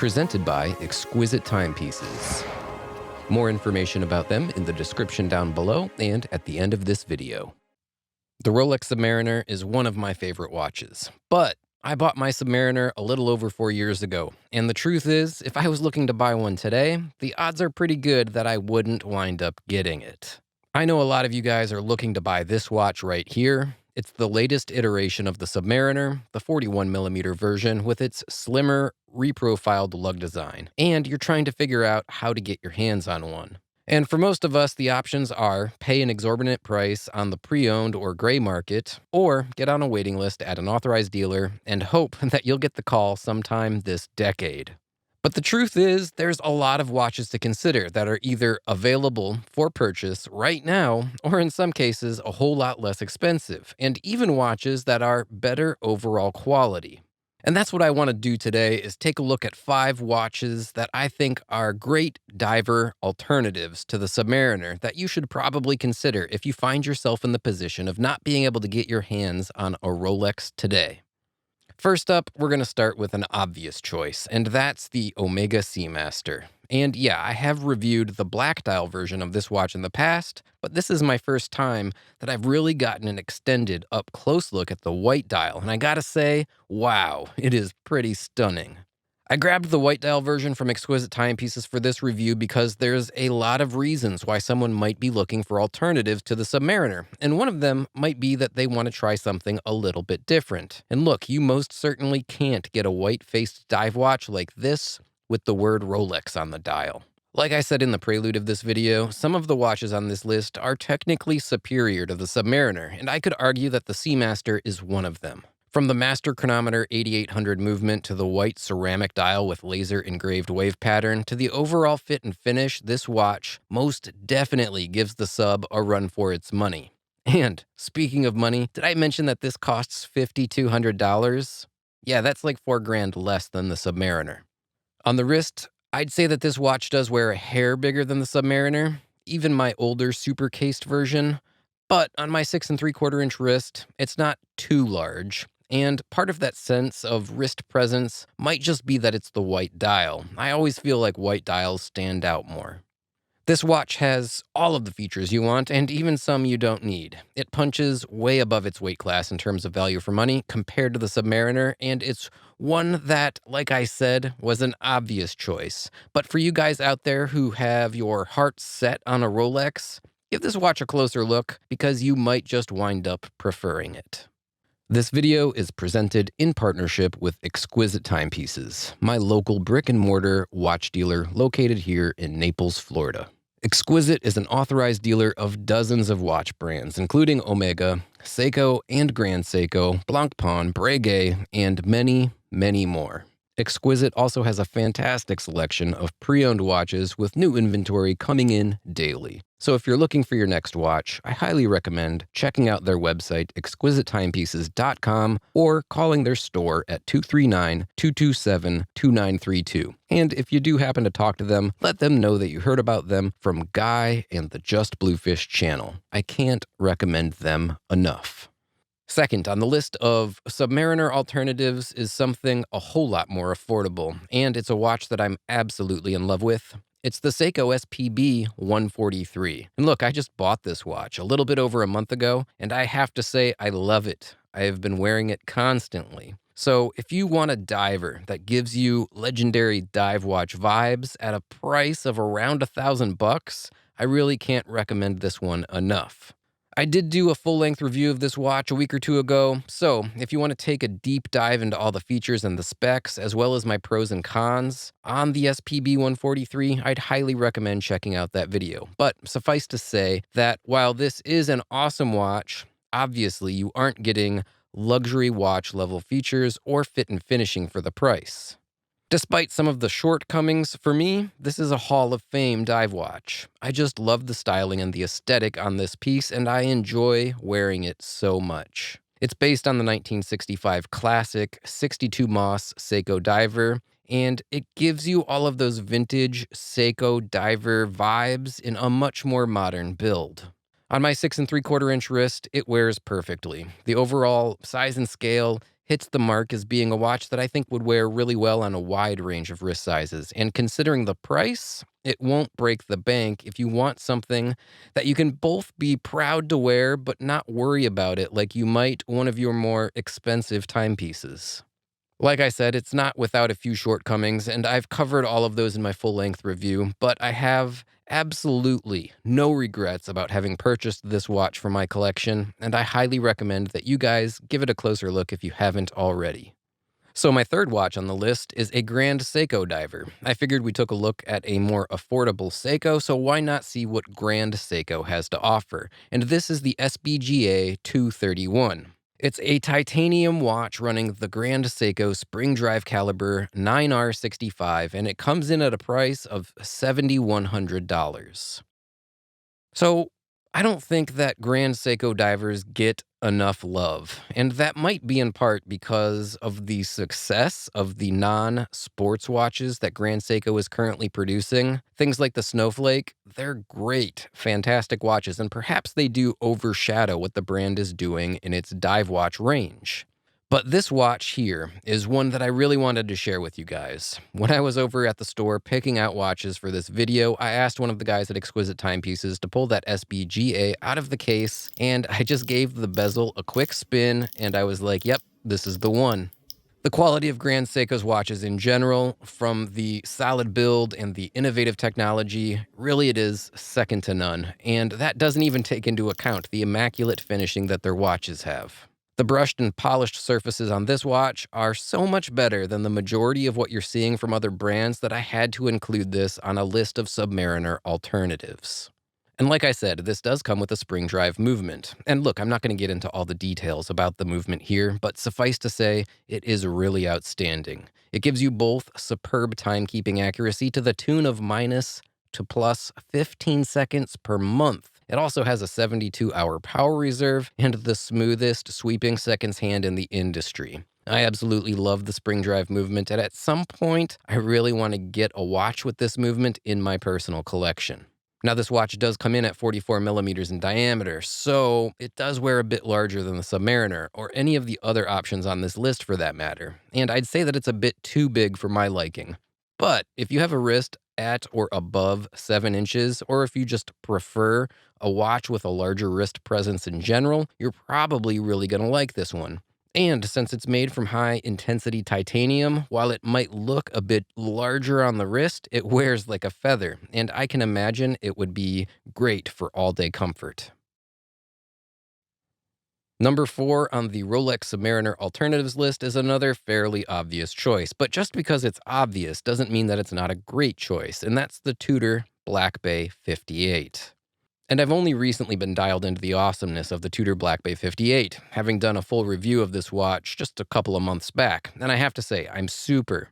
presented by Exquisite Timepieces. More information about them in the description down below and at the end of this video. The Rolex Submariner is one of my favorite watches, but I bought my Submariner a little over 4 years ago, and the truth is, if I was looking to buy one today, the odds are pretty good that I wouldn't wind up getting it. I know a lot of you guys are looking to buy this watch right here. It's the latest iteration of the Submariner, the 41mm version with its slimmer, reprofiled lug design, and you're trying to figure out how to get your hands on one. And for most of us, the options are pay an exorbitant price on the pre-owned or gray market, or get on a waiting list at an authorized dealer and hope that you'll get the call sometime this decade. But the truth is, there's a lot of watches to consider that are either available for purchase right now, or in some cases, a whole lot less expensive, and even watches that are better overall quality. And that's what I want to do today, is take a look at 5 watches that I think are great diver alternatives to the Submariner that you should probably consider if you find yourself in the position of not being able to get your hands on a Rolex today. First up, we're going to start with an obvious choice, and that's the Omega Seamaster. And yeah, I have reviewed the black dial version of this watch in the past, but this is my first time that I've really gotten an extended up-close look at the white dial, and I gotta say, wow, it is pretty stunning. I grabbed the white dial version from Exquisite Timepieces for this review because there's a lot of reasons why someone might be looking for alternatives to the Submariner, and one of them might be that they want to try something a little bit different. And look, you most certainly can't get a white-faced dive watch like this with the word Rolex on the dial. Like I said in the prelude of this video, some of the watches on this list are technically superior to the Submariner, and I could argue that the Seamaster is one of them. From the Master Chronometer 8800 movement to the white ceramic dial with laser engraved wave pattern to the overall fit and finish, this watch most definitely gives the Sub a run for its money. And speaking of money, did I mention that this costs $5,200? Yeah, that's like $4,000 less than the Submariner. On the wrist, I'd say that this watch does wear a hair bigger than the Submariner, even my older super cased version, but on my 6 3/4 inch wrist, it's not too large. And part of that sense of wrist presence might just be that it's the white dial. I always feel like white dials stand out more. This watch has all of the features you want, and even some you don't need. It punches way above its weight class in terms of value for money compared to the Submariner, and it's one that, like I said, was an obvious choice. But for you guys out there who have your heart set on a Rolex, give this watch a closer look because you might just wind up preferring it. This video is presented in partnership with Exquisite Timepieces, my local brick-and-mortar watch dealer located here in Naples, Florida. Exquisite is an authorized dealer of dozens of watch brands, including Omega, Seiko and Grand Seiko, Blancpain, Breguet, and many, many more. Exquisite also has a fantastic selection of pre-owned watches with new inventory coming in daily. So if you're looking for your next watch, I highly recommend checking out their website, exquisitetimepieces.com, or calling their store at 239-227-2932. And if you do happen to talk to them, let them know that you heard about them from Guy and the JustBlueFish channel. I can't recommend them enough. Second on the list of Submariner alternatives is something a whole lot more affordable, and it's a watch that I'm absolutely in love with. It's the Seiko SPB 143. And look, I just bought this watch a little bit over a month ago, and I have to say I love it. I have been wearing it constantly. So if you want a diver that gives you legendary dive watch vibes at a price of around $1,000, I really can't recommend this one enough. I did do a full-length review of this watch a week or two ago, so if you want to take a deep dive into all the features and the specs, as well as my pros and cons on the SPB 143, I'd highly recommend checking out that video. But suffice to say that while this is an awesome watch, obviously you aren't getting luxury watch level features or fit and finishing for the price. Despite some of the shortcomings, for me, this is a Hall of Fame dive watch. I just love the styling and the aesthetic on this piece, and I enjoy wearing it so much. It's based on the 1965 classic 62 Moss Seiko diver, and it gives you all of those vintage Seiko diver vibes in a much more modern build. On my 6 3/4 inch wrist, it wears perfectly. The overall size and scale hits the mark as being a watch that I think would wear really well on a wide range of wrist sizes. And considering the price, it won't break the bank if you want something that you can both be proud to wear but not worry about it like you might one of your more expensive timepieces. Like I said, it's not without a few shortcomings, and I've covered all of those in my full-length review, but I have absolutely no regrets about having purchased this watch for my collection, and I highly recommend that you guys give it a closer look if you haven't already. So my third watch on the list is a Grand Seiko diver. I figured we took a look at a more affordable Seiko, so why not see what Grand Seiko has to offer? And this is the SBGA 231. It's a titanium watch running the Grand Seiko spring drive caliber 9R65, and it comes in at a price of $7,100. So, I don't think that Grand Seiko divers get enough love, and that might be in part because of the success of the non-sports watches that Grand Seiko is currently producing. Things like the Snowflake, they're great, fantastic watches, and perhaps they do overshadow what the brand is doing in its dive watch range. But this watch here is one that I really wanted to share with you guys. When I was over at the store picking out watches for this video, I asked one of the guys at Exquisite Timepieces to pull that SBGA out of the case, and I just gave the bezel a quick spin, and I was like, yep, this is the one. The quality of Grand Seiko's watches in general, from the solid build and the innovative technology, really it is second to none, and that doesn't even take into account the immaculate finishing that their watches have. The brushed and polished surfaces on this watch are so much better than the majority of what you're seeing from other brands that I had to include this on a list of Submariner alternatives. And like I said, this does come with a spring drive movement. And look, I'm not going to get into all the details about the movement here, but suffice to say, it is really outstanding. It gives you both superb timekeeping accuracy to the tune of minus to plus 15 seconds per month. It also has a 72-hour power reserve and the smoothest sweeping seconds hand in the industry. I absolutely love the spring drive movement, and at some point, I really want to get a watch with this movement in my personal collection. Now, this watch does come in at 44 millimeters in diameter, so it does wear a bit larger than the Submariner, or any of the other options on this list for that matter, and I'd say that it's a bit too big for my liking. But if you have a wrist at or above 7 inches, or if you just prefer a watch with a larger wrist presence in general, you're probably really going to like this one. And since it's made from high-intensity titanium, while it might look a bit larger on the wrist, it wears like a feather, and I can imagine it would be great for all-day comfort. Number 4 on the Rolex Submariner Alternatives list is another fairly obvious choice, but just because it's obvious doesn't mean that it's not a great choice, and that's the Tudor Black Bay 58. And I've only recently been dialed into the awesomeness of the Tudor Black Bay 58, having done a full review of this watch just a couple of months back, and I have to say, I'm super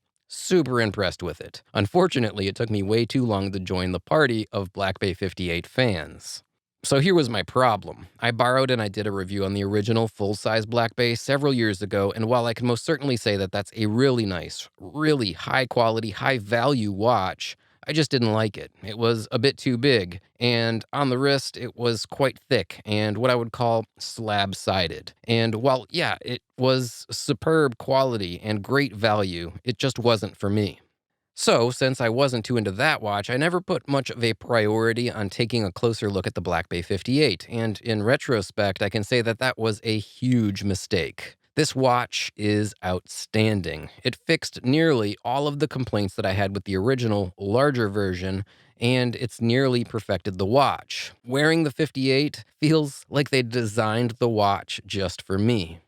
impressed with it. Unfortunately, it took me way too long to join the party of Black Bay 58 fans. So here was my problem. I borrowed and I did a review on the original full-size Black Bay several years ago, and while I can most certainly say that that's a really nice, really high-quality, high-value watch, I just didn't like it. It was a bit too big, and on the wrist, it was quite thick and what I would call slab-sided. And while, yeah, it was superb quality and great value, it just wasn't for me. So, since I wasn't too into that watch, I never put much of a priority on taking a closer look at the Black Bay 58, and in retrospect, I can say that that was a huge mistake. This watch is outstanding. It fixed nearly all of the complaints that I had with the original, larger version, and it's nearly perfected the watch. Wearing the 58 feels like they designed the watch just for me.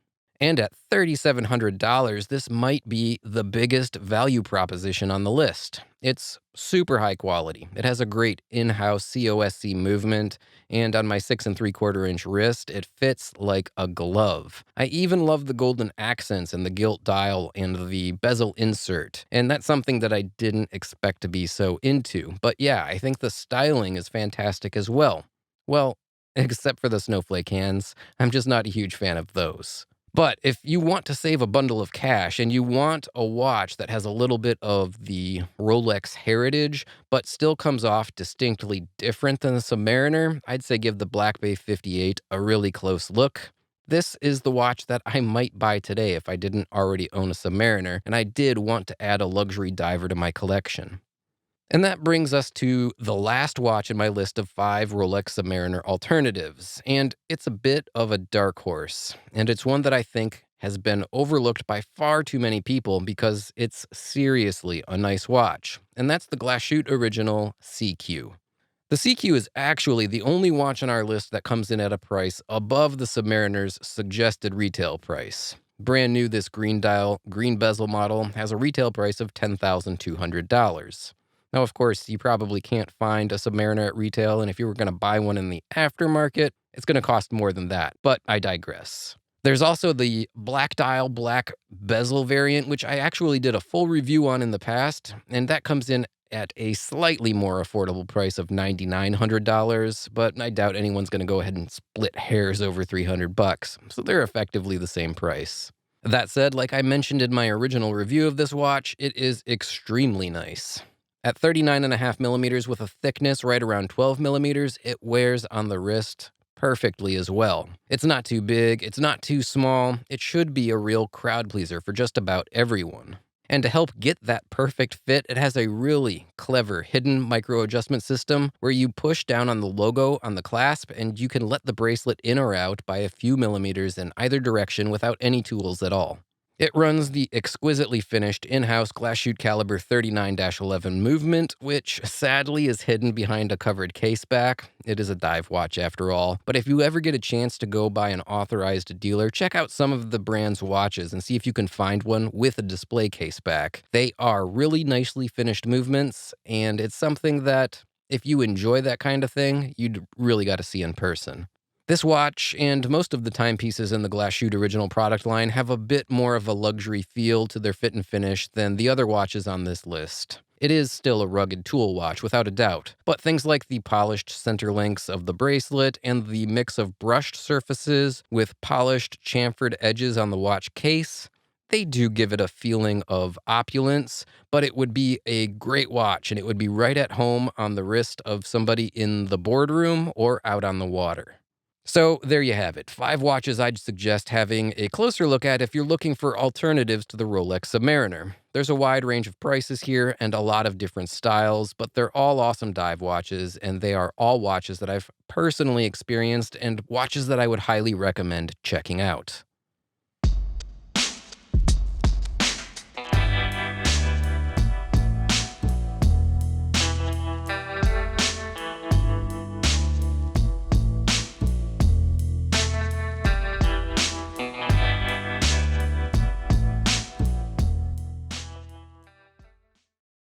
And at $3,700, this might be the biggest value proposition on the list. It's super high quality. It has a great in-house COSC movement, and on my 6 3/4 inch wrist, it fits like a glove. I even love the golden accents and the gilt dial and the bezel insert, and that's something that I didn't expect to be so into. But yeah, I think the styling is fantastic as well. Well, except for the snowflake hands. I'm just not a huge fan of those. But if you want to save a bundle of cash and you want a watch that has a little bit of the Rolex heritage, but still comes off distinctly different than the Submariner, I'd say give the Black Bay 58 a really close look. This is the watch that I might buy today if I didn't already own a Submariner, and I did want to add a luxury diver to my collection. And that brings us to the last watch in my list of 5 Rolex Submariner alternatives. And it's a bit of a dark horse. And it's one that I think has been overlooked by far too many people because it's seriously a nice watch. And that's the Glashoot Original CQ. The CQ is actually the only watch on our list that comes in at a price above the Submariner's suggested retail price. Brand new, this green dial, green bezel model has a retail price of $10,200. Now, of course, you probably can't find a Submariner at retail, and if you were going to buy one in the aftermarket, it's going to cost more than that, but I digress. There's also the black dial, black bezel variant, which I actually did a full review on in the past, and that comes in at a slightly more affordable price of $9,900, but I doubt anyone's going to go ahead and split hairs over $300, so they're effectively the same price. That said, like I mentioned in my original review of this watch, it is extremely nice. At 39.5 millimeters with a thickness right around 12 millimeters, it wears on the wrist perfectly as well. It's not too big, it's not too small, it should be a real crowd pleaser for just about everyone. And to help get that perfect fit, it has a really clever hidden micro adjustment system where you push down on the logo on the clasp and you can let the bracelet in or out by a few millimeters in either direction without any tools at all. It runs the exquisitely finished in-house Glashoot caliber 39-11 movement, which sadly is hidden behind a covered case back. It is a dive watch after all, but if you ever get a chance to go by an authorized dealer, check out some of the brand's watches and see if you can find one with a display case back. They are really nicely finished movements, and it's something that, if you enjoy that kind of thing, you'd really got to see in person. This watch, and most of the timepieces in the Glashoot Original product line, have a bit more of a luxury feel to their fit and finish than the other watches on this list. It is still a rugged tool watch, without a doubt, but things like the polished center links of the bracelet and the mix of brushed surfaces with polished chamfered edges on the watch case, they do give it a feeling of opulence, but it would be a great watch, and it would be right at home on the wrist of somebody in the boardroom or out on the water. So there you have it, 5 watches I'd suggest having a closer look at if you're looking for alternatives to the Rolex Submariner. There's a wide range of prices here and a lot of different styles, but they're all awesome dive watches, and they are all watches that I've personally experienced and watches that I would highly recommend checking out.